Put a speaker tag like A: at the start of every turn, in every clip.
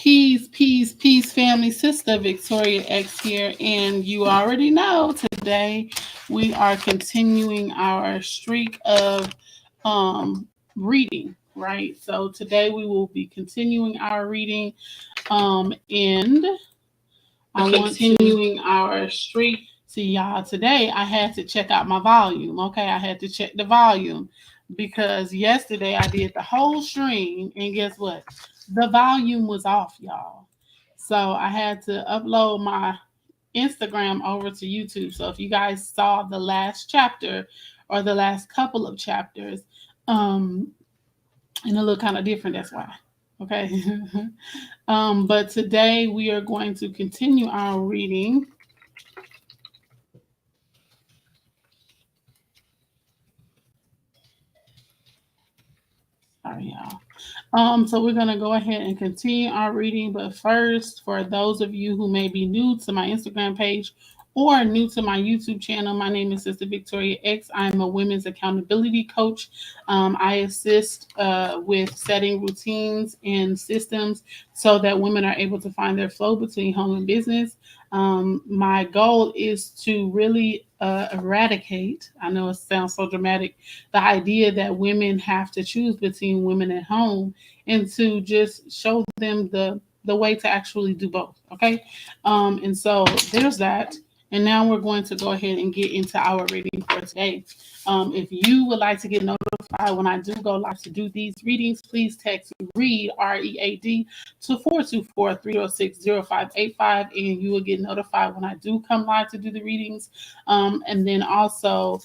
A: Peace, family. Sister Victoria X here, and you already know today we are continuing our streak of reading, right? So today we will be continuing our reading, and I want to continuing our streak. See, y'all, today I had to check out my volume. Okay, I had to check the volume because yesterday I did the whole stream, and guess what? The volume was off, y'all. So I had to upload my Instagram over to YouTube. So if you guys saw the last chapter or the last couple of chapters, and it looked kind of different, that's why. Okay. But today we are going to continue our reading. Sorry, y'all. So we're gonna go ahead and continue our reading, but first, for those of you who may be new to my Instagram page or new to my YouTube channel, my name is Sister Victoria X. I'm a women's accountability coach. I assist with setting routines and systems so that women are able to find their flow between home and business. My goal is to really eradicate, I know it sounds so dramatic, the idea that women have to choose between women at home, and to just show them the way to actually do both. Okay. And so there's that. And now we're going to go ahead and get into our reading for today. If you would like to get notified when I do go live to do these readings, please text READ, READ, to 424-306-0585, and you will get notified when I do come live to do the readings. And then also,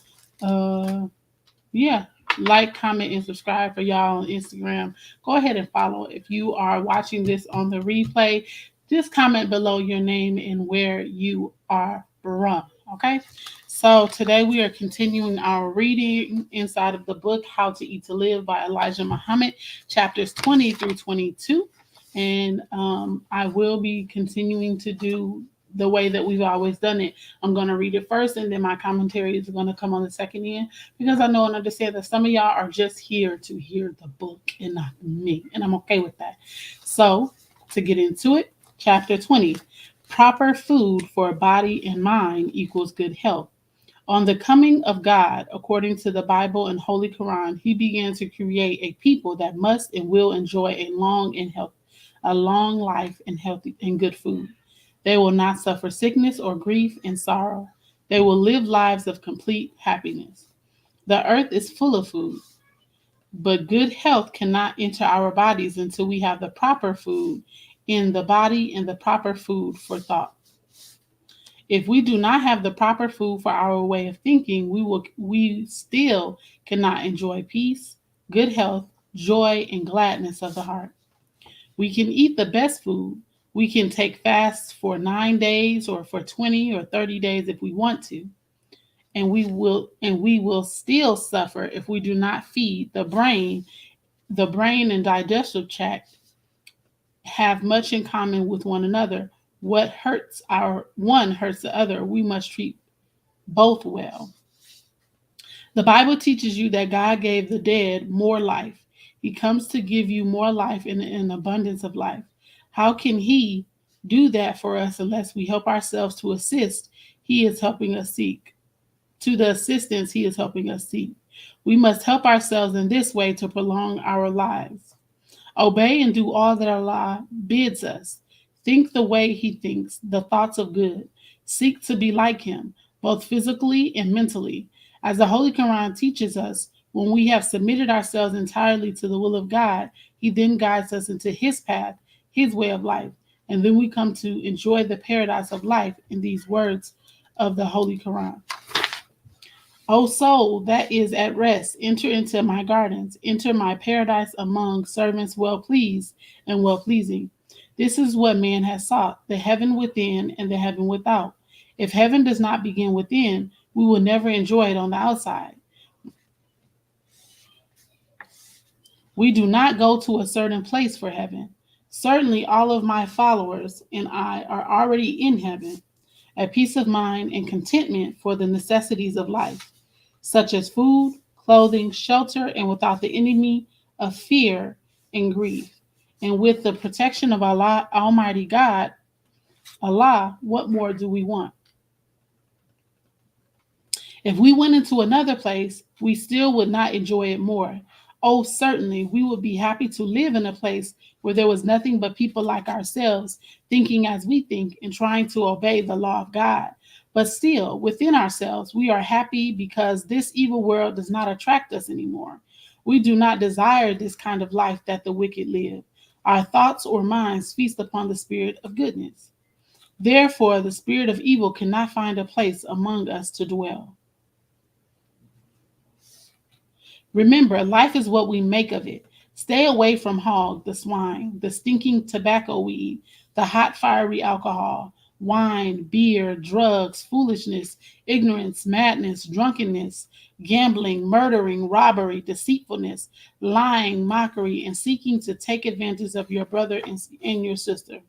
A: like, comment, and subscribe for y'all on Instagram. Go ahead and follow. If you are watching this on the replay, just comment below your name and where you are from. Okay. So today we are continuing our reading inside of the book How to Eat to Live by Elijah Muhammad, chapters 20 through 22. And I will be continuing to do the way that we've always done it. I'm going to read it first, and then my commentary is going to come on the second end, because I know and understand that some of y'all are just here to hear the book and not me, and I'm okay with that. So to get into it, chapter 20, proper food for body and mind equals good health. On the coming of God, according to the Bible and Holy Quran, he began to create a people that must and will enjoy a long life and healthy and good food. They will not suffer sickness or grief and sorrow. They will live lives of complete happiness. The earth is full of food, but good health cannot enter our bodies until we have the proper food in the body and the proper food for thought. If we do not have the proper food for our way of thinking, we still cannot enjoy peace, good health, joy, and gladness of the heart. We can eat the best food. We can take fasts for 9 days or for 20 or 30 days if we want to. And we will still suffer if we do not feed the brain. The brain and digestive tract have much in common with one another. What hurts our one hurts the other. We must treat both well. The Bible teaches you that God gave the dead more life. He comes to give you more life and an abundance of life. How can he do that for us unless we help ourselves to assist? He is helping us seek. To the assistance he is helping us seek. We must help ourselves in this way to prolong our lives. Obey and do all that Allah bids us. Think the way he thinks, the thoughts of good. Seek to be like him, both physically and mentally. As the Holy Quran teaches us, when we have submitted ourselves entirely to the will of God, he then guides us into his path, his way of life. And then we come to enjoy the paradise of life in these words of the Holy Quran. O soul that is at rest, enter into my gardens, enter my paradise among servants well pleased and well pleasing. This is what man has sought, the heaven within and the heaven without. If heaven does not begin within, we will never enjoy it on the outside. We do not go to a certain place for heaven. Certainly all of my followers and I are already in heaven, at peace of mind and contentment for the necessities of life, such as food, clothing, shelter, and without the enemy of fear and grief. And with the protection of Allah, Almighty God, Allah, what more do we want? If we went into another place, we still would not enjoy it more. Oh, certainly, we would be happy to live in a place where there was nothing but people like ourselves, thinking as we think and trying to obey the law of God. But still, within ourselves, we are happy because this evil world does not attract us anymore. We do not desire this kind of life that the wicked live. Our thoughts or minds feast upon the spirit of goodness. Therefore, the spirit of evil cannot find a place among us to dwell. Remember, life is what we make of it. Stay away from hog, the swine, the stinking tobacco weed, the hot fiery alcohol, wine, beer, drugs, foolishness, ignorance, madness, drunkenness, gambling, murdering, robbery, deceitfulness, lying, mockery, and seeking to take advantage of your brother and your sister.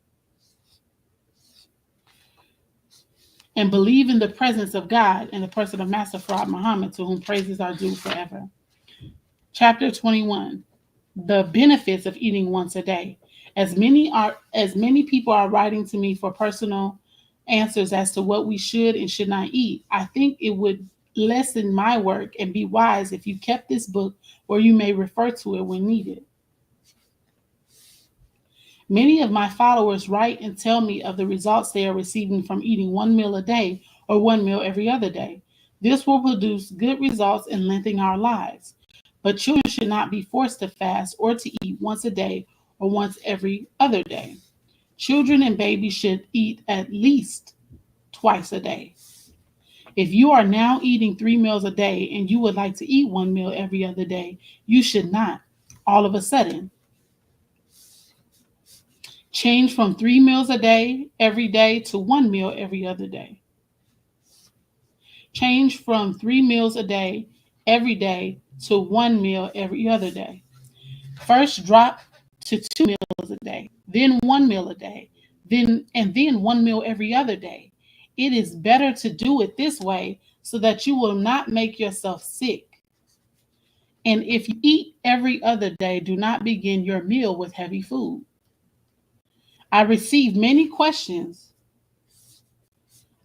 A: And believe in the presence of God and the person of Master Farad Muhammad, to whom praises are due forever. Chapter 21. The benefits of eating once a day. As many people are writing to me for personal answers as to what we should and should not eat, I think it would lessen my work and be wise if you kept this book where you may refer to it when needed. Many of my followers write and tell me of the results they are receiving from eating one meal a day or one meal every other day. This will produce good results in lengthening our lives. But children should not be forced to fast or to eat once a day or once every other day. Children and babies should eat at least twice a day. If you are now eating 3 meals a day and you would like to eat one meal every other day, you should not, all of a sudden, change from 3 meals a day every day to 1 meal every other day. Change from 3 meals a day every day to 1 meal every other day. First drop to 2 meals a day, then 1 meal a day, then 1 meal every other day. It is better to do it this way so that you will not make yourself sick. And if you eat every other day, do not begin your meal with heavy food. I received many questions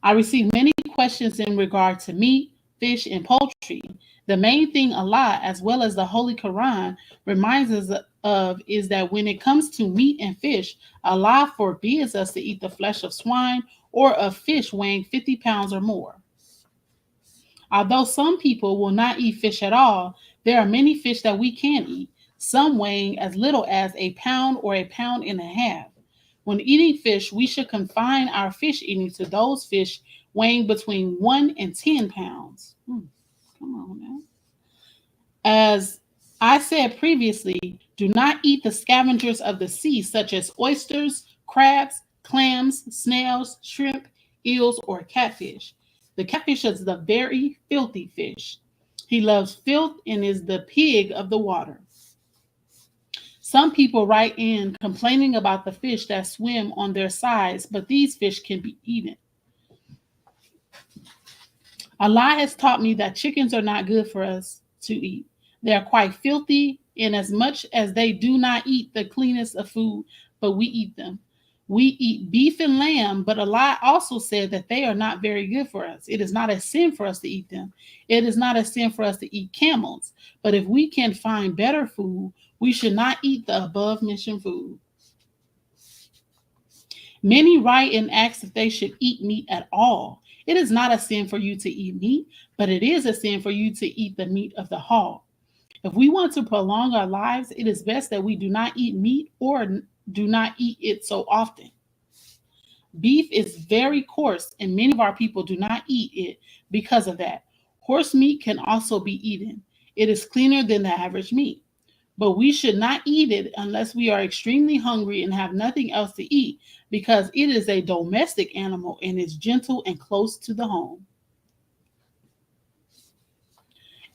A: in regard to meat, fish, and poultry. The main thing Allah, as well as the Holy Quran, reminds us of is that when it comes to meat and fish, Allah forbids us to eat the flesh of swine or of fish weighing 50 pounds or more. Although some people will not eat fish at all, there are many fish that we can eat, some weighing as little as a pound or a pound and a half. When eating fish, we should confine our fish eating to those fish weighing between 1 and 10 pounds. Come on now. As I said previously, do not eat the scavengers of the sea, such as oysters, crabs, clams, snails, shrimp, eels, or catfish. The catfish is the very filthy fish. He loves filth and is the pig of the water. Some people write in complaining about the fish that swim on their sides, but these fish can be eaten. Allah has taught me that chickens are not good for us to eat. They are quite filthy, inasmuch as they do not eat the cleanest of food, but we eat them. We eat beef and lamb, but Allah also said that they are not very good for us. It is not a sin for us to eat them. It is not a sin for us to eat camels. But if we can find better food, we should not eat the above mentioned food. Many write and ask if they should eat meat at all. It is not a sin for you to eat meat, but it is a sin for you to eat the meat of the hog. If we want to prolong our lives, it is best that we do not eat meat or do not eat it so often. Beef is very coarse, and many of our people do not eat it because of that. Horse meat can also be eaten. It is cleaner than the average meat. But we should not eat it unless we are extremely hungry and have nothing else to eat, because it is a domestic animal and is gentle and close to the home.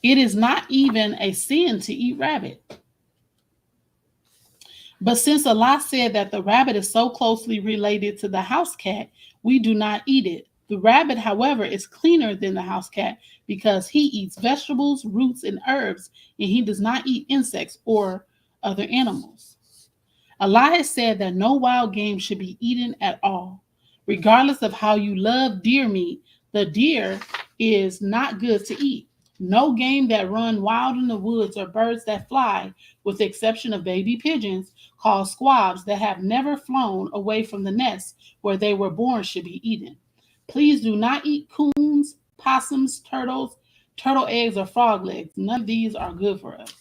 A: It is not even a sin to eat rabbit. But since Allah said that the rabbit is so closely related to the house cat, we do not eat it. The rabbit, however, is cleaner than the house cat because he eats vegetables, roots, and herbs, and he does not eat insects or other animals. Allah has said that no wild game should be eaten at all. Regardless of how you love deer meat, the deer is not good to eat. No game that run wild in the woods or birds that fly, with the exception of baby pigeons called squabs that have never flown away from the nest where they were born, should be eaten. Please do not eat coons, possums, turtles, turtle eggs, or frog legs. None of these are good for us.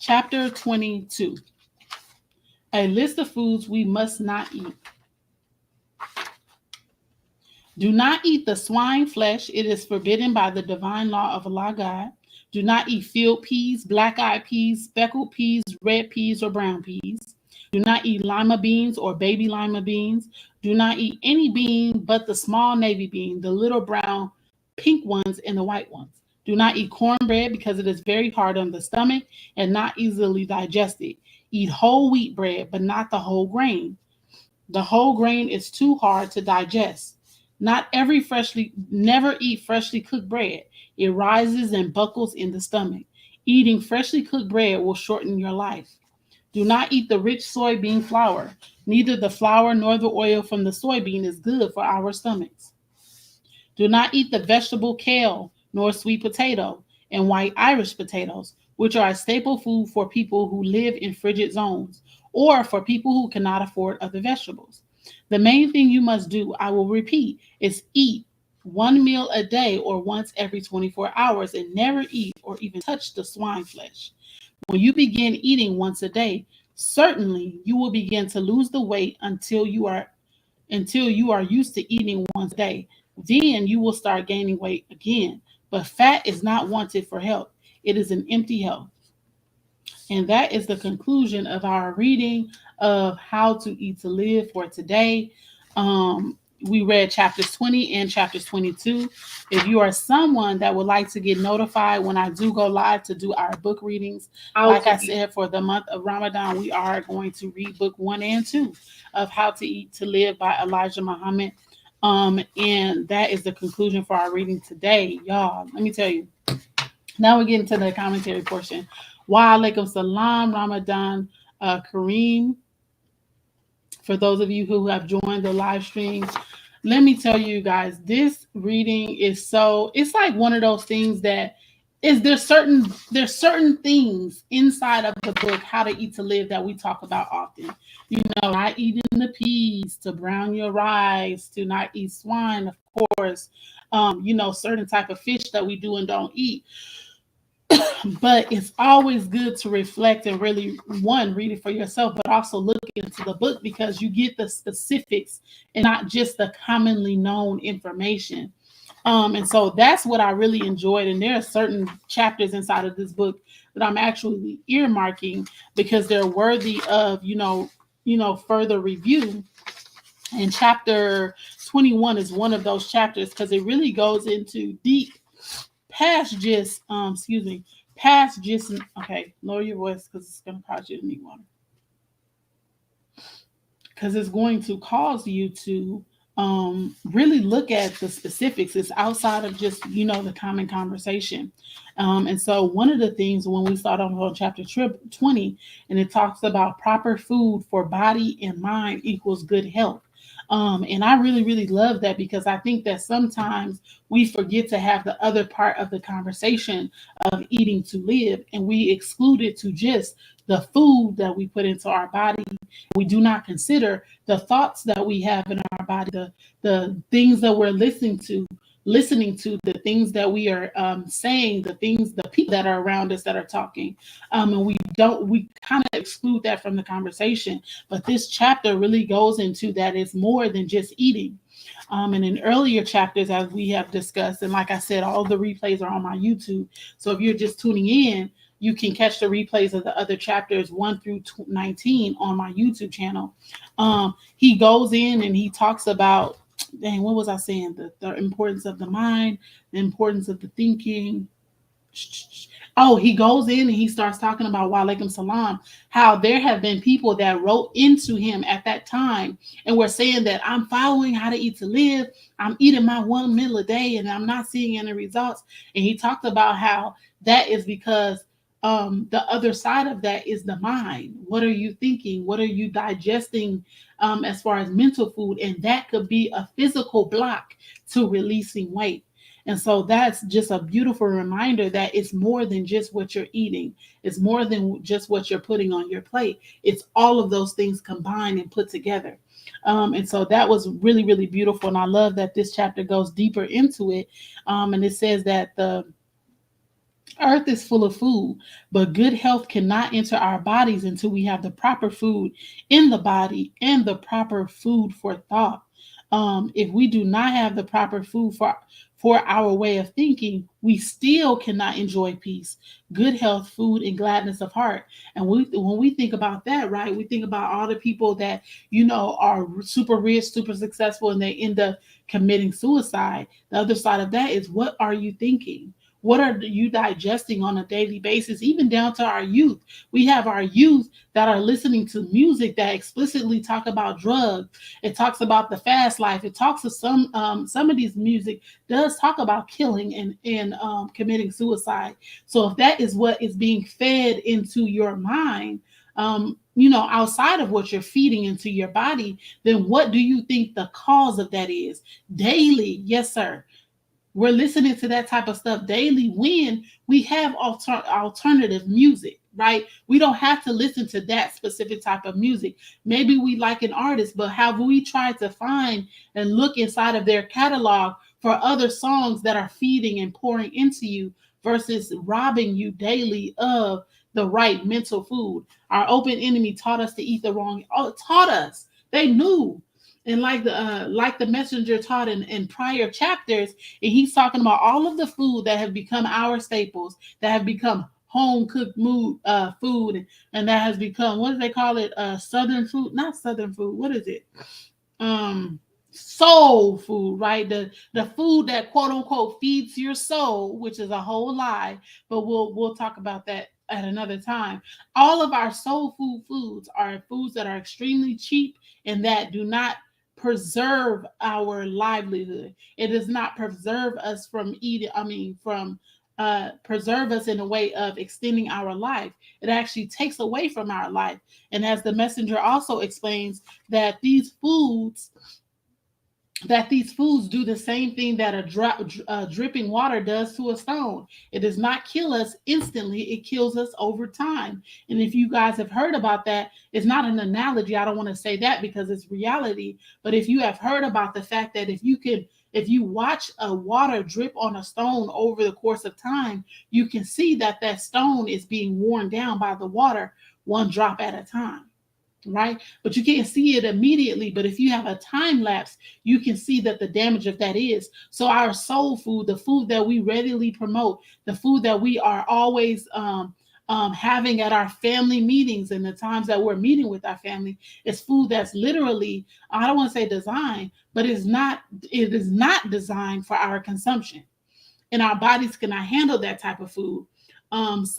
A: Chapter 22. A list of foods we must not eat. Do not eat the swine flesh. It is forbidden by the divine law of Allah God. Do not eat field peas, black-eyed peas, speckled peas, red peas, or brown peas. Do not eat lima beans or baby lima beans. Do not eat any bean but the small navy bean, the little brown pink ones, and the white ones. Do not eat cornbread because it is very hard on the stomach and not easily digested. Eat whole wheat bread, but not the whole grain. The whole grain is too hard to digest. Never eat freshly cooked bread. It rises and buckles in the stomach. Eating freshly cooked bread will shorten your life. Do not eat the rich soybean flour. Neither the flour nor the oil from the soybean is good for our stomachs. Do not eat the vegetable kale, nor sweet potato and white Irish potatoes, which are a staple food for people who live in frigid zones, or for people who cannot afford other vegetables. The main thing you must do, I will repeat, is eat one meal a day or once every 24 hours and never eat or even touch the swine flesh. When you begin eating once a day, certainly you will begin to lose the weight until you are used to eating once a day. Then you will start gaining weight again. But fat is not wanted for health. It is an empty health. And that is the conclusion of our reading of How to Eat to Live for today. We read chapters 20 and chapters 22. If you are someone that would like to get notified when I do go live to do our book readings, like I said, for the month of Ramadan, we are going to read book 1 and 2 of How to Eat to Live by Elijah Muhammad. And that is the conclusion for our reading today. Y'all, let me tell you. Now we're getting to the commentary portion. Wa alaikum salam, Ramadan Kareem. For those of you who have joined the live stream, let me tell you guys, this reading is it's like one of those things that there's certain things inside of the book, How to Eat to Live, that we talk about often. You know, not eating the peas, to brown your rice, to not eat swine, of course. Certain type of fish that we do and don't eat. But it's always good to reflect and really, one, read it for yourself, but also look into the book, because you get the specifics and not just the commonly known information. And so that's what I really enjoyed. And there are certain chapters inside of this book that I'm actually earmarking because they're worthy of, further review. And chapter 21 is one of those chapters because it really goes into deep past just, okay, lower your voice because it's going to cause you to need water. Because it's going to cause you to really look at the specifics. It's outside of just, the common conversation. And so one of the things when we start off on chapter 20, and it talks about proper food for body and mind equals good health. And I really, really love that, because I think that sometimes we forget to have the other part of the conversation of eating to live, and we exclude it to just the food that we put into our body. We do not consider the thoughts that we have in our body, the things that we're listening to, the things that we are saying, the people that are around us that are talking. And we kind of exclude that from the conversation. But this chapter really goes into that it's more than just eating. And in earlier chapters, as we have discussed, and like I said, all the replays are on my YouTube. So if you're just tuning in, you can catch the replays of the other chapters 1 through 19 on my YouTube channel. He goes in and he talks about, what was I saying? The importance of the mind, the importance of the thinking. Oh, he goes in and he starts talking about, wa alaikum salam, how there have been people that wrote into him at that time and were saying that I'm following How to Eat to Live. I'm eating my 1 meal a day and I'm not seeing any results. And he talked about how that is because the other side of that is the mind. What are you thinking? What are you digesting as far as mental food? And that could be a physical block to releasing weight. And so that's just a beautiful reminder that it's more than just what you're eating. It's more than just what you're putting on your plate. It's all of those things combined and put together. And so that was really, really beautiful. And I love that this chapter goes deeper into it. And it says that the earth is full of food, but good health cannot enter our bodies until we have the proper food in the body and the proper food for thought. If we do not have the proper food for our way of thinking, we still cannot enjoy peace, good health, food, and gladness of heart. And when we think about that, right, we think about all the people that are super rich, super successful, and they end up committing suicide. The other side of that is, what are you thinking? What are you digesting on a daily basis, even down to our youth? We have our youth that are listening to music that explicitly talk about drugs. It talks about the fast life. It talks to some of these music does talk about killing and committing suicide. So if that is what is being fed into your mind, outside of what you're feeding into your body, then what do you think the cause of that is? Daily, yes, sir. We're listening to that type of stuff daily when we have alternative music, right? We don't have to listen to that specific type of music. Maybe we like an artist, but have we tried to find and look inside of their catalog for other songs that are feeding and pouring into you versus robbing you daily of the right mental food? Our open enemy taught us to eat the wrong. Oh, taught us. They knew. And like the messenger taught in prior chapters, and he's talking about all of the food that have become our staples, that have become home cooked food, and that has become, what do they call it? Southern food, not Southern food. What is it? um Soul food, right? The food that quote unquote feeds your soul, which is a whole lie, but we'll talk about that at another time. All of our soul food foods are foods that are extremely cheap and that do not preserve our livelihood. It does not preserve us from eating, from preserve us in a way of extending our life. It actually takes away from our life. And as the messenger also explains, that these foods do the same thing that dripping water does to a stone. It does not kill us instantly, it kills us over time. And if you guys have heard about that, it's not an analogy. I don't want to say that because it's reality. But if you have heard about the fact that if you watch a water drip on a stone over the course of time, you can see that that stone is being worn down by the water, one drop at a time, right? But you can't see it immediately. But if you have a time lapse, you can see that the damage of that is. So our soul food, the food that we readily promote, the food that we are always having at our family meetings and the times that we're meeting with our family, is food that's literally, I don't want to say designed, but it is not designed for our consumption. And our bodies cannot handle that type of food. Yes.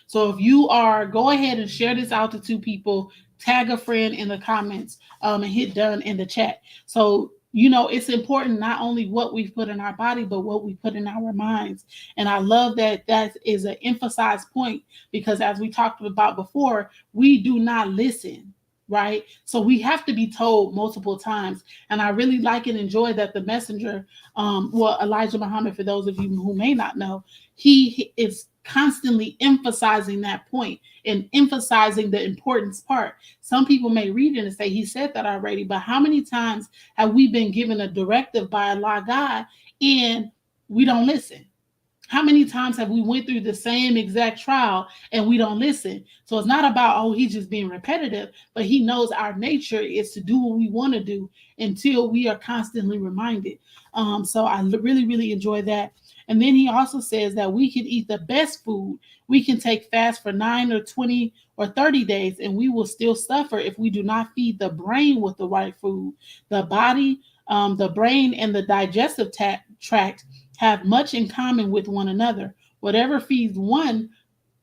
A: So if you are, go ahead and share this out to two people, tag a friend in the comments, and hit done in the chat. So it's important not only what we put in our body, but what we put in our minds. And I love that is an emphasized point, because as we talked about before, we do not listen. Right. So we have to be told multiple times. And I really like and enjoy that the messenger, Elijah Muhammad, for those of you who may not know, he is constantly emphasizing that point and emphasizing the importance part. Some people may read it and say, he said that already, but how many times have we been given a directive by Allah God and we don't listen? How many times have we went through the same exact trial and we don't listen? So it's not about, oh, he's just being repetitive, but he knows our nature is to do what we want to do until we are constantly reminded. So I really, really enjoy that. And then he also says that we can eat the best food. We can take fast for 9 or 20 or 30 days, and we will still suffer if we do not feed the brain with the right food. The body, the brain, and the digestive tract have much in common with one another. Whatever feeds one,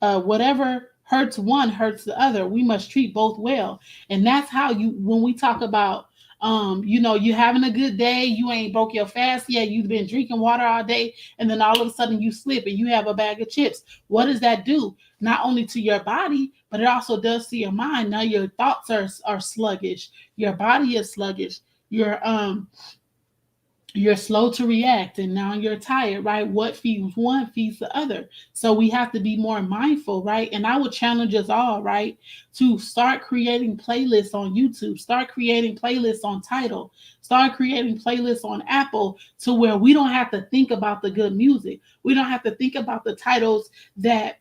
A: whatever hurts one hurts the other. We must treat both well. And that's how when we talk about You having a good day, you ain't broke your fast yet, you've been drinking water all day, and then all of a sudden you slip and you have a bag of chips. What does that do? Not only to your body, but it also does to your mind. Now your thoughts are sluggish, your body is sluggish, you're slow to react, and now you're tired, right? What feeds one feeds the other. So we have to be more mindful, right? And I would challenge us all, right, to start creating playlists on YouTube, start creating playlists on Tidal, start creating playlists on Apple, to where we don't have to think about the good music, we don't have to think about the titles that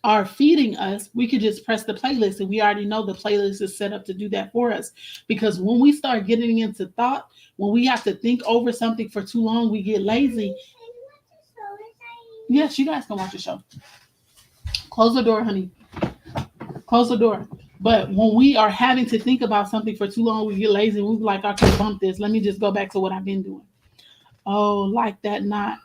A: are feeding us. We could just press the playlist, and we already know the playlist is set up to do that for us. Because when we start getting into thought, when we have to think over something for too long, we get lazy. Yes, you guys can watch the show. Close the door, honey. Close the door. But when we are having to think about something for too long, we get lazy. We're like, I can bump this. Let me just go back to what I've been doing. Oh, like that, not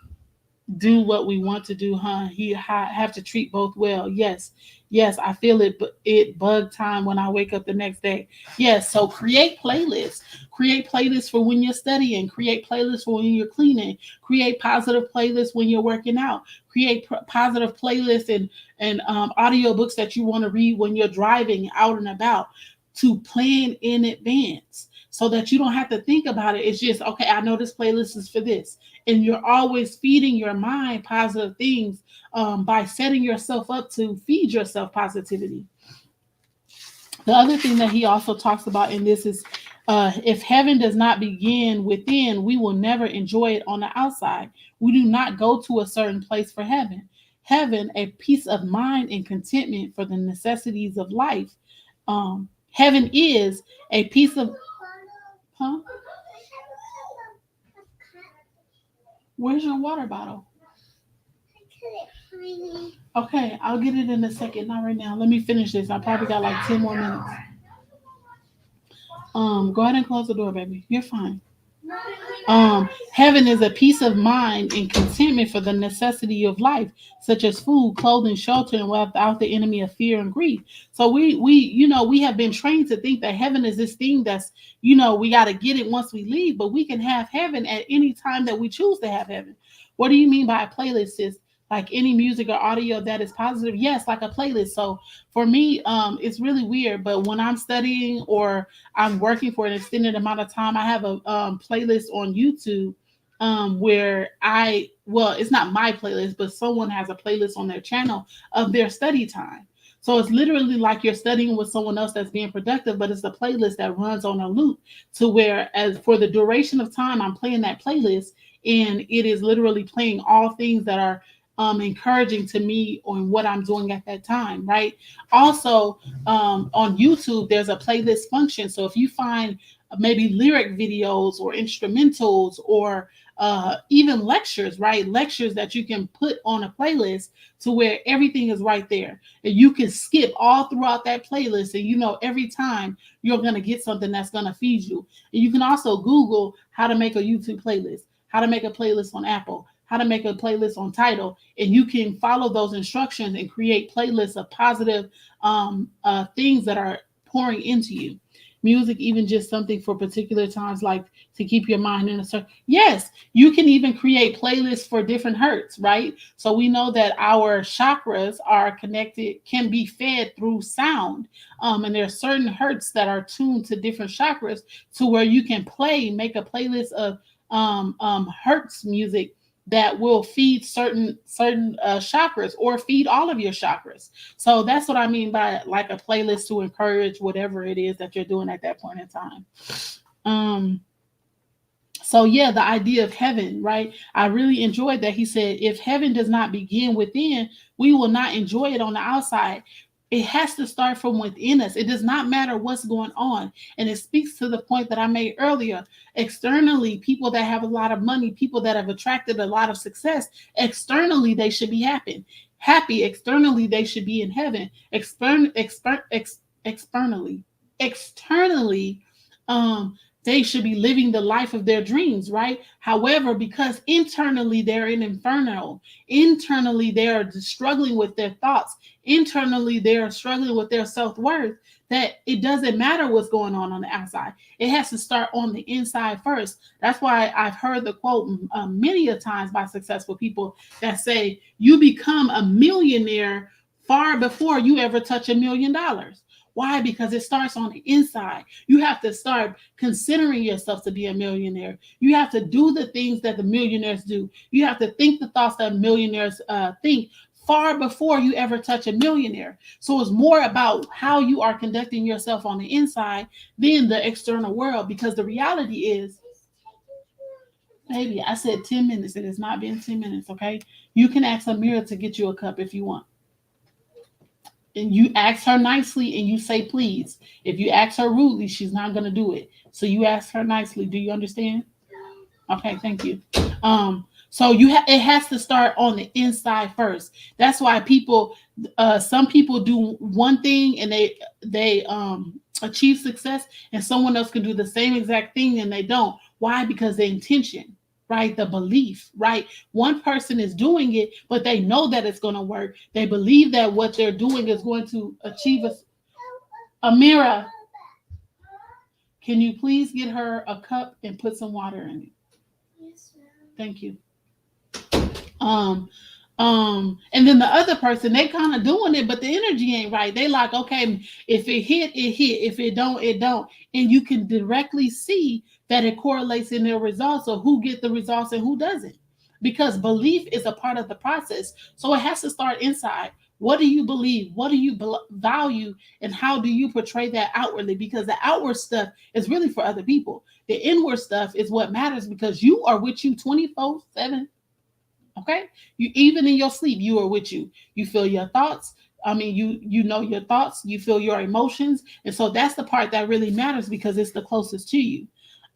A: do what we want to do, huh? He have to treat both well. Yes, yes, I feel it. But it bug time when I wake up the next day. Yes, so create playlists. Create playlists for when you're studying. Create playlists for when you're cleaning. Create positive playlists when you're working out. Create positive playlists and audio books that you want to read when you're driving out and about. To plan in advance, so that you don't have to think about it. It's just, okay, I know this playlist is for this. And you're always feeding your mind positive things, by setting yourself up to feed yourself positivity. The other thing that he also talks about in this is, if heaven does not begin within, we will never enjoy it on the outside. We do not go to a certain place for heaven. Heaven, a peace of mind and contentment for the necessities of life. Heaven is a piece of, huh? Where's your water bottle? Okay, I'll get it in a second. Not right now. Let me finish this. I probably got like 10 more minutes. Go ahead and close the door, baby. You're fine. Heaven is a peace of mind and contentment for the necessity of life, such as food, clothing, shelter, and without the enemy of fear and grief. So we have been trained to think that heaven is this thing that's, we got to get it once we leave, but we can have heaven at any time that we choose to have heaven. What do you mean by a playlist, sis? Like any music or audio that is positive? Yes, like a playlist. So for me, it's really weird, but when I'm studying or I'm working for an extended amount of time, I have a playlist on YouTube, where it's not my playlist, but someone has a playlist on their channel of their study time. So it's literally like you're studying with someone else that's being productive, but it's a playlist that runs on a loop, to where, as for the duration of time, I'm playing that playlist, and it is literally playing all things that are encouraging to me on what I'm doing at that time, right? Also, on YouTube, there's a playlist function. So if you find maybe lyric videos or instrumentals or even lectures, right? Lectures that you can put on a playlist, to where everything is right there. And you can skip all throughout that playlist. And every time you're going to get something that's going to feed you. And you can also Google how to make a YouTube playlist, how to make a playlist on Apple, how to make a playlist on Tidal, and you can follow those instructions and create playlists of positive things that are pouring into you. Music, even just something for particular times, like to keep your mind in a certain. Yes, you can even create playlists for different hurts, right? So we know that our chakras are connected, can be fed through sound, and there are certain hurts that are tuned to different chakras, to where you can make a playlist of hurts music that will feed certain chakras, or feed all of your chakras. So that's what I mean by like a playlist to encourage whatever it is that you're doing at that point in time. Um, so yeah, the idea of heaven, right? I really enjoyed that he said, if heaven does not begin within, we will not enjoy it on the outside. It has to start from within us. It does not matter what's going on. And it speaks to the point that I made earlier. Externally, people that have a lot of money, people that have attracted a lot of success, externally, they should be happy. Happy. Externally, they should be in heaven. Externally, They should be living the life of their dreams, right? However, because internally they're in inferno, internally they are struggling with their thoughts, internally they are struggling with their self-worth, that it doesn't matter what's going on the outside. It has to start on the inside first. That's why I've heard the quote many a times by successful people that say, you become a millionaire far before you ever touch $1 million. Why? Because it starts on the inside. You have to start considering yourself to be a millionaire. You have to do the things that the millionaires do. You have to think the thoughts that millionaires think far before you ever touch a millionaire. So it's more about how you are conducting yourself on the inside than the external world. Because the reality is, maybe I said 10 minutes. It has not been 10 minutes, okay? You can ask Amira to get you a cup if you want. And you ask her nicely and you say please. If you ask her rudely, she's not going to do it. So you ask her nicely. Do you understand? Okay, thank you. So it has to start on the inside first. That's why some people do one thing and they achieve success, and someone else can do the same exact thing and they don't. Why? Because the intention, right? The belief, right? One person is doing it, but they know that it's going to work. They believe that what they're doing is going to achieve Amira, can you please get her a cup and put some water in it? Yes, ma'am. Thank you. And then the other person, they kind of doing it, but the energy ain't right. They like, okay, if it hit, it hit. If it don't, it don't. And you can directly see that it correlates in their results of who get the results and who doesn't. Because belief is a part of the process. So it has to start inside. What do you believe? What do you value? And how do you portray that outwardly? Because the outward stuff is really for other people. The inward stuff is what matters, because you are with you 24/7. Okay, you even in your sleep, you are with you. You feel your thoughts. I mean, you know your thoughts. You feel your emotions, and so that's the part that really matters, because it's the closest to you.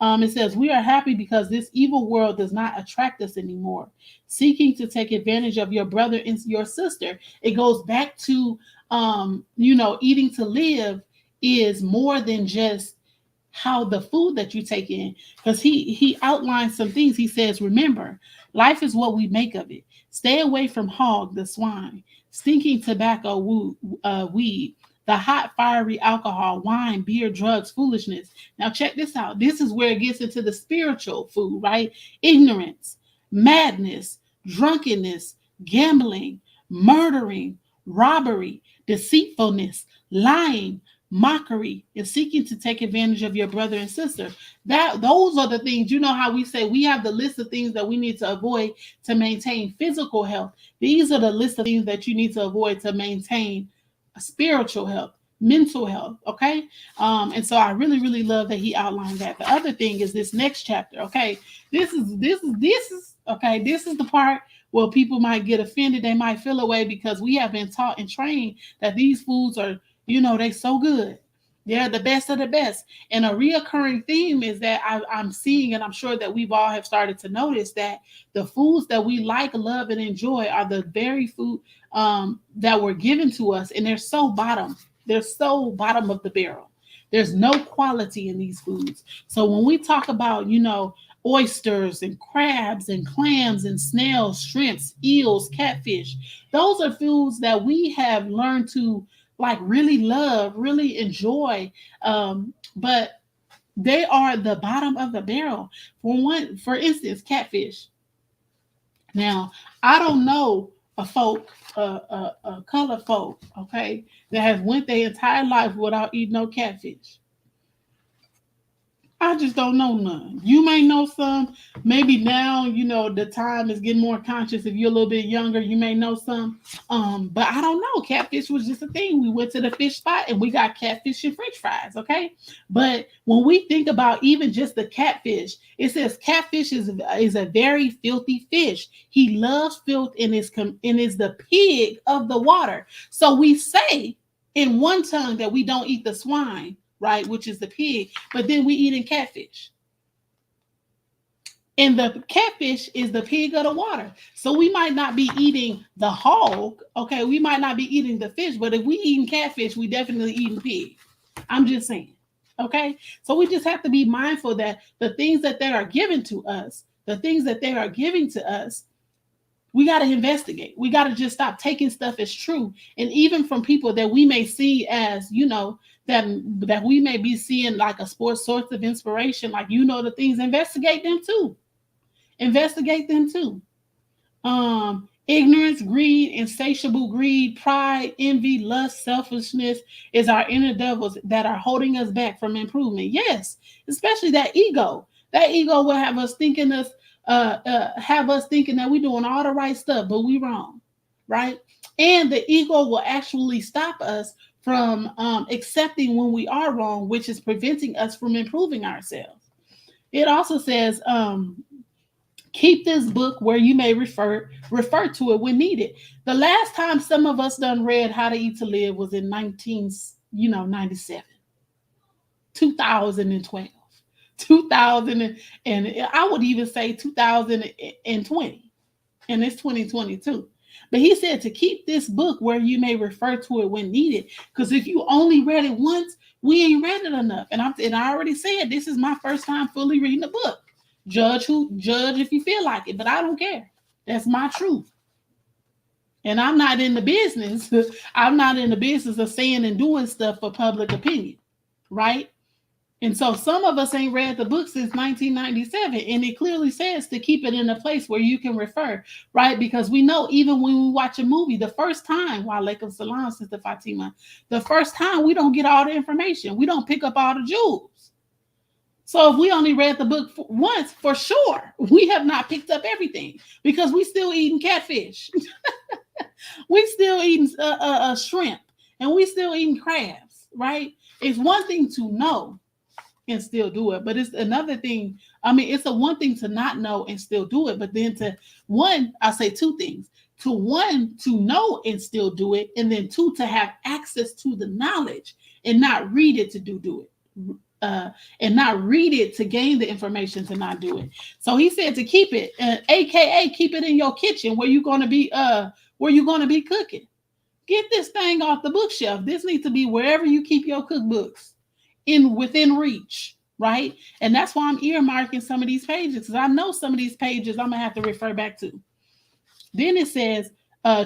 A: It says, we are happy because this evil world does not attract us anymore, seeking to take advantage of your brother and your sister. It goes back to, eating to live is more than just how the food that you take in, because he outlines some things. He says, remember, life is what we make of it. Stay away from hog, the swine, stinking tobacco, weed, the hot fiery alcohol, wine, beer, drugs, foolishness. Now check this out. This is where it gets into the spiritual food, right? Ignorance, madness, drunkenness, gambling, murdering, robbery, deceitfulness, lying, mockery, and seeking to take advantage of your brother and sister. Those are the things. You know how we say we have the list of things that we need to avoid to maintain physical health. These are the list of things that you need to avoid to maintain spiritual health, mental health. Okay. And so I really, really love that he outlined that. The other thing is this next chapter. Okay. This is okay. This is the part where people might get offended. They might feel away, because we have been taught and trained that these foods are, they so good. They're the best of the best. And a reoccurring theme is that I'm seeing, and I'm sure that we've all have started to notice, that the foods that we like, love, and enjoy are the very food that were given to us, and they're so bottom. They're so bottom of the barrel. There's no quality in these foods. So when we talk about, oysters and crabs and clams and snails, shrimps, eels, catfish, those are foods that we have learned to like really love, really enjoy. But they are the bottom of the barrel. For instance, catfish. Now, I don't know a color folk, okay, that has went their entire life without eating no catfish. I just don't know none. You may know some. Maybe now, the time is getting more conscious. If you're a little bit younger, you may know some. But I don't know. Catfish was just a thing. We went to the fish spot and we got catfish and French fries. Okay. But when we think about even just the catfish, it says catfish is a very filthy fish. He loves filth and is the pig of the water. So we say in one tongue that we don't eat the swine, right, which is the pig, but then we eating catfish. And the catfish is the pig of the water. So we might not be eating the hog, okay? We might not be eating the fish, but if we eating catfish, we definitely eating pig. I'm just saying. Okay. So we just have to be mindful that the things that they are giving to us, the things that they are giving to us, we got to investigate. We got to just stop taking stuff as true. And even from people that we may see as, that we may be seeing like a sports source of inspiration, like, the things, investigate them too. Investigate them too. Ignorance, greed, insatiable greed, pride, envy, lust, selfishness is our inner devils that are holding us back from improvement. Yes, especially that ego. That ego will have us thinking that we're doing all the right stuff, but we wrong, right? And the ego will actually stop us from accepting when we are wrong, which is preventing us from improving ourselves. It also says, keep this book where you may refer to it when needed. The last time some of us done read How to Eat to Live was in 1997, 2012, 2000, and I would even say 2020, and it's 2022. But he said to keep this book where you may refer to it when needed, because if you only read it once, we ain't read it enough. And I already said this is my first time fully reading the book. Judge if you feel like it, but I don't care. That's my truth. And I'm not in the business. I'm not in the business of saying and doing stuff for public opinion, right? And so some of us ain't read the book since 1997, and it clearly says to keep it in a place where you can refer, right? Because we know even when we watch a movie, the first time, while Lake of Salam, Sister Fatima, the first time we don't get all the information. We don't pick up all the jewels. So if we only read the book once, for sure, we have not picked up everything because we still eating catfish. We still eating shrimp, and we still eating crabs, right? It's one thing to know and still do it, but it's another thing. I mean, it's a one thing to not know and still do it, but then I say two things. To know and still do it, and then two, to have access to the knowledge and not read it to do it. And not read it to gain the information to not do it. So he said to keep it, aka keep it in your kitchen where you're gonna be cooking. Get this thing off the bookshelf. This needs to be wherever you keep your cookbooks, within reach, right? And that's why I'm earmarking some of these pages, because I know some of these pages I'm gonna have to refer back to. Then it says,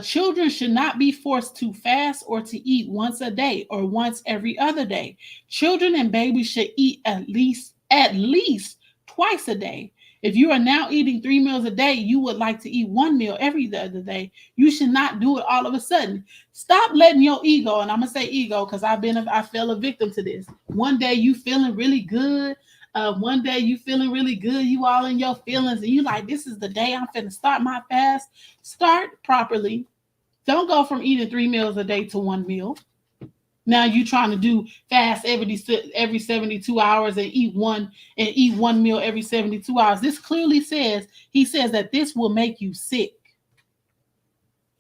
A: children should not be forced to fast or to eat once a day or once every other day. Children and babies should eat at least twice a day. If you are now eating 3 meals a day, you would like to eat 1 meal every other day. You should not do it all of a sudden. Stop letting your ego, and I'm gonna say ego because I fell a victim to this. One day you feeling really good. One day you feeling really good, you all in your feelings, and you like, this is the day I'm finna start my fast. Start properly. Don't go from eating 3 meals a day to 1 meal. Now you trying to do fast every 72 hours and eat one meal every 72 hours. This clearly says, he says that this will make you sick.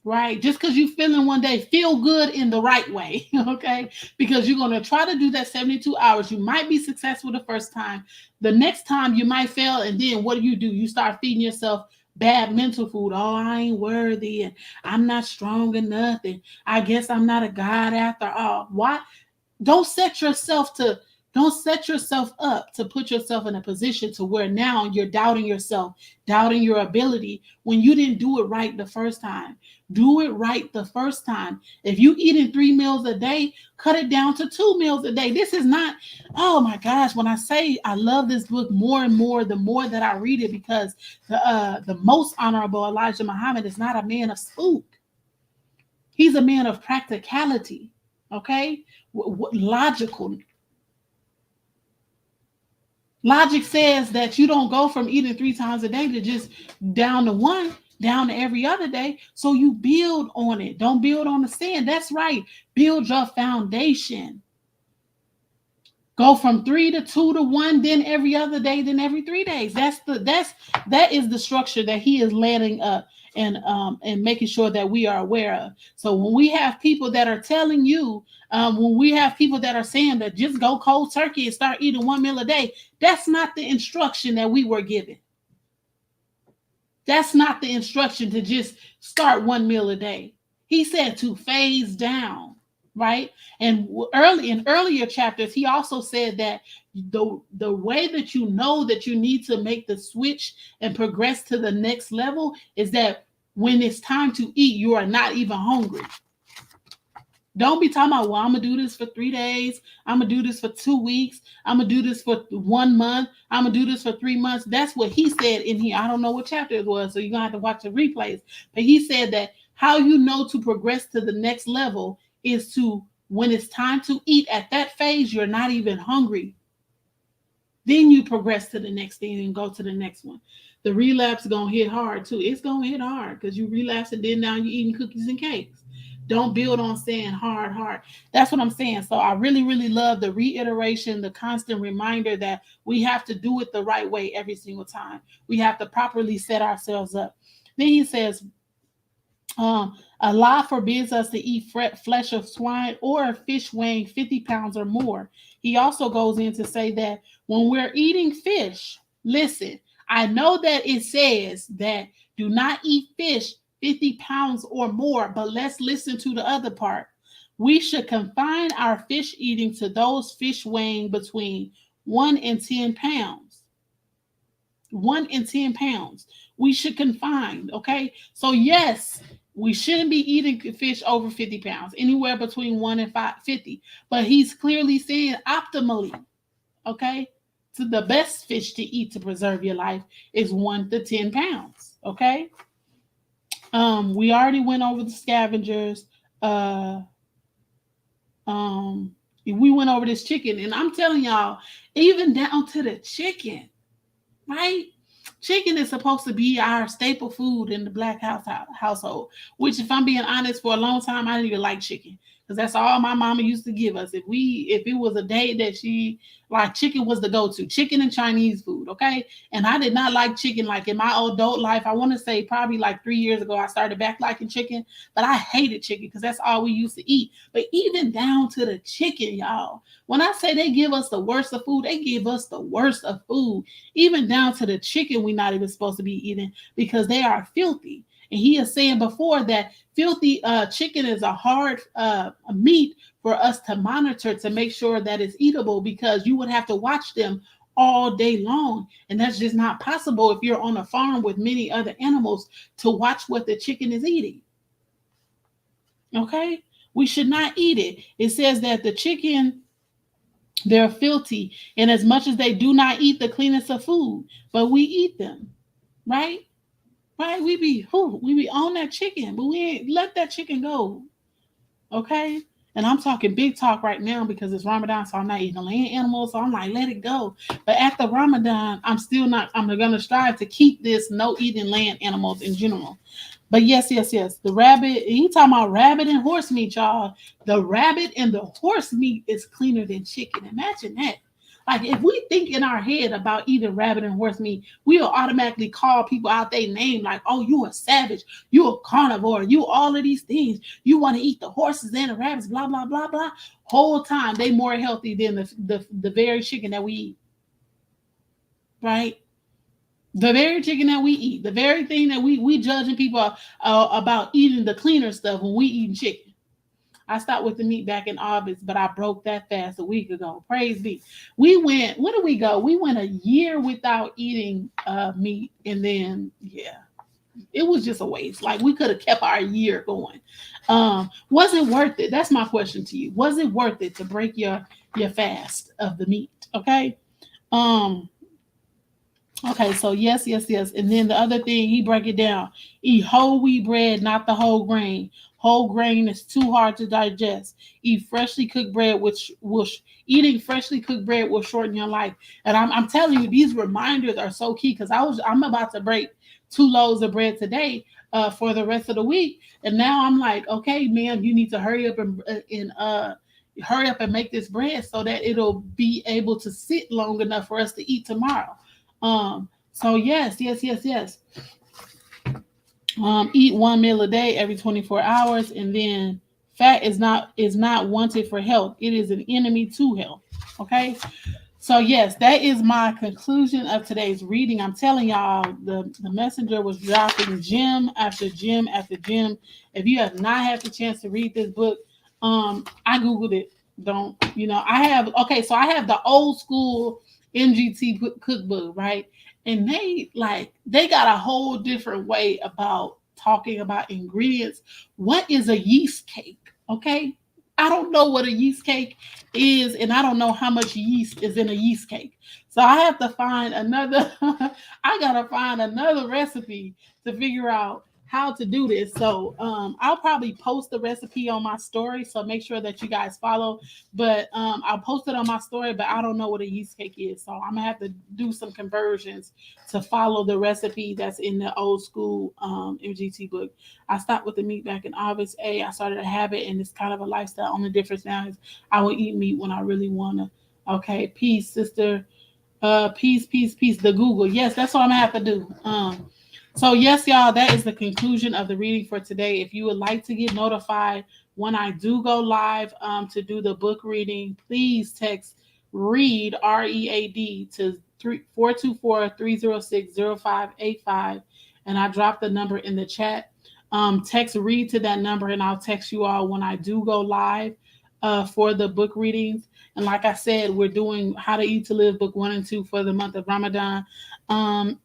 A: Right? Just because you feeling one day, feel good in the right way, okay? Because you're going to try to do that 72 hours. You might be successful the first time. The next time you might fail, and then what do? You start feeding yourself bad mental food. Oh, I ain't worthy, and I'm not strong enough, and I guess I'm not a God after all. Why? Don't set yourself up to put yourself in a position to where now you're doubting yourself, doubting your ability when you didn't do it right the first time. Do it right the first time. If you eating 3 meals a day, cut it down to 2 meals a day. This is not, oh my gosh, when I say I love this book more and more, the more that I read it, because the most honorable Elijah Muhammad is not a man of spook. He's a man of practicality, okay? Logical. Logic says that you don't go from eating 3 times a day to just down to 1, down to every other day. So you build on it. Don't build on the sand. That's right. Build your foundation. Go from 3 to 2 to 1, then every other day, then every 3 days. That is the structure that he is landing up and making sure that we are aware of. So when we have people that are telling you, when we have people that are saying that just go cold turkey and start eating 1 meal a day, that's not the instruction that we were given. That's not the instruction to just start 1 meal a day. He said to phase down, right? And earlier chapters, he also said that the way that you know that you need to make the switch and progress to the next level is that when it's time to eat, you are not even hungry. Don't be talking about, well, I'm gonna do this for 3 days, I'm gonna do this for 2 weeks, I'm gonna do this for 1 month, I'm gonna do this for 3 months. That's what he said in here. I don't know what chapter it was, so you're gonna have to watch the replays. But he said that how you know to progress to the next level is to, when it's time to eat, at that phase, you're not even hungry. Then you progress to the next thing and go to the next one. The relapse is gonna hit hard too. It's gonna hit hard because you relapse and then now you're eating cookies and cakes. Don't build on saying hard, hard. That's what I'm saying. So I really, really love the reiteration, the constant reminder that we have to do it the right way every single time. We have to properly set ourselves up. Then he says, Allah forbids us to eat flesh of swine or fish weighing 50 pounds or more. He also goes in to say that when we're eating fish, listen, I know that it says that do not eat fish 50 pounds or more, but let's listen to the other part. We should confine our fish eating to those fish weighing between 1 and 10 pounds. 1 and 10 pounds. We should confine, okay? So, yes, we shouldn't be eating fish over 50 pounds, anywhere between 1 and 50. But he's clearly saying optimally, okay? So the best fish to eat to preserve your life is 1 to 10 pounds, okay? We already went over the scavengers. We went over this chicken, and I'm telling y'all, even down to the chicken, right? Chicken is supposed to be our staple food in the black household, which, if I'm being honest, for a long time, I didn't even like chicken because that's all my mama used to give us. If it was a day that she like, chicken was the go-to, chicken and Chinese food, okay? And I did not like chicken. Like in my adult life, I want to say probably like 3 years ago, I started back liking chicken, but I hated chicken because that's all we used to eat. But even down to the chicken, y'all, when I say they give us the worst of food, they give us the worst of food. Even down to the chicken we're not even supposed to be eating because they are filthy. And he is saying before that filthy chicken is a hard meat for us to monitor to make sure that it's eatable, because you would have to watch them all day long. And that's just not possible if you're on a farm with many other animals to watch what the chicken is eating. Okay? We should not eat it. It says that the chicken, they're filthy, and as much as they do not eat the cleanest of food, but we eat them, right? Right? We be on that chicken, but we ain't let that chicken go. Okay? And I'm talking big talk right now because it's Ramadan, so I'm not eating land animals. So I'm like, let it go. But after Ramadan, I'm going to strive to keep this no eating land animals in general. But yes. The rabbit, he talking about rabbit and horse meat, y'all. The rabbit and the horse meat is cleaner than chicken. Imagine that. Like, if we think in our head about eating rabbit and horse meat, we'll automatically call people out their name like, oh, you a savage, you a carnivore, you all of these things. You want to eat the horses and the rabbits, blah, blah, blah, blah. Whole time, they more healthy than the very chicken that we eat. Right? The very chicken that we eat, the very thing that we judging people about eating the cleaner stuff when we eating chicken. I stopped with the meat back in August, but I broke that fast a week ago. Praise be. When did we go? We went a year without eating meat, and then it was just a waste. Like, we could have kept our year going. Was it worth it? That's my question to you. Was it worth it to break your fast of the meat? Okay. Okay, so yes. And then the other thing, he break it down. Eat whole wheat bread, not the whole grain. Whole grain is too hard to digest. Eat freshly cooked bread, eating freshly cooked bread will shorten your life. And I'm telling you, these reminders are so key, because I'm about to break 2 loaves of bread today for the rest of the week. And now I'm like, okay, ma'am, you need to hurry up and make this bread so that it'll be able to sit long enough for us to eat tomorrow. So yes. Eat 1 meal a day every 24 hours, and then fat is not wanted for health. It is an enemy to health. Okay. So yes, that is my conclusion of today's reading. I'm telling y'all, the messenger was dropping gem after gem after gem. If you have not had the chance to read this book, I googled it. Don't I have so I have the old school MGT cookbook, right? And they got a whole different way about talking about ingredients. What is a yeast cake? Okay, I don't know what a yeast cake is, and I don't know how much yeast is in a yeast cake. So I have to find another. I gotta find another recipe to figure out how to do this. So I'll probably post the recipe on my story. So make sure that you guys follow. But I'll post it on my story, but I don't know what a yeast cake is. So I'm gonna have to do some conversions to follow the recipe that's in the old school MGT book. I stopped with the meat back in August. I started a habit and it's kind of a lifestyle. Only difference now is I will eat meat when I really wanna. Okay, peace, sister. Peace, peace, peace. The Google. Yes, that's what I'm gonna have to do. So yes, y'all, that is the conclusion of the reading for today. If you would like to get notified when I do go live to do the book reading, please text READ READ to 424-306-0585, and I dropped the number in the chat. Text READ to that number, and I'll text you all when I do go live for the book readings. And like I said, we're doing How to Eat to Live book 1 and 2 for the month of Ramadan. And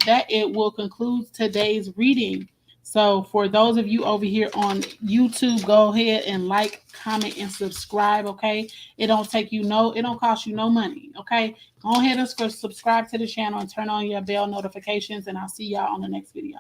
A: that it will conclude today's reading. So for those of you over here on YouTube, go ahead and like, comment, and subscribe. Okay, it don't it don't cost you no money. Okay, go ahead and subscribe to the channel and turn on your bell notifications, and I'll see y'all on the next video.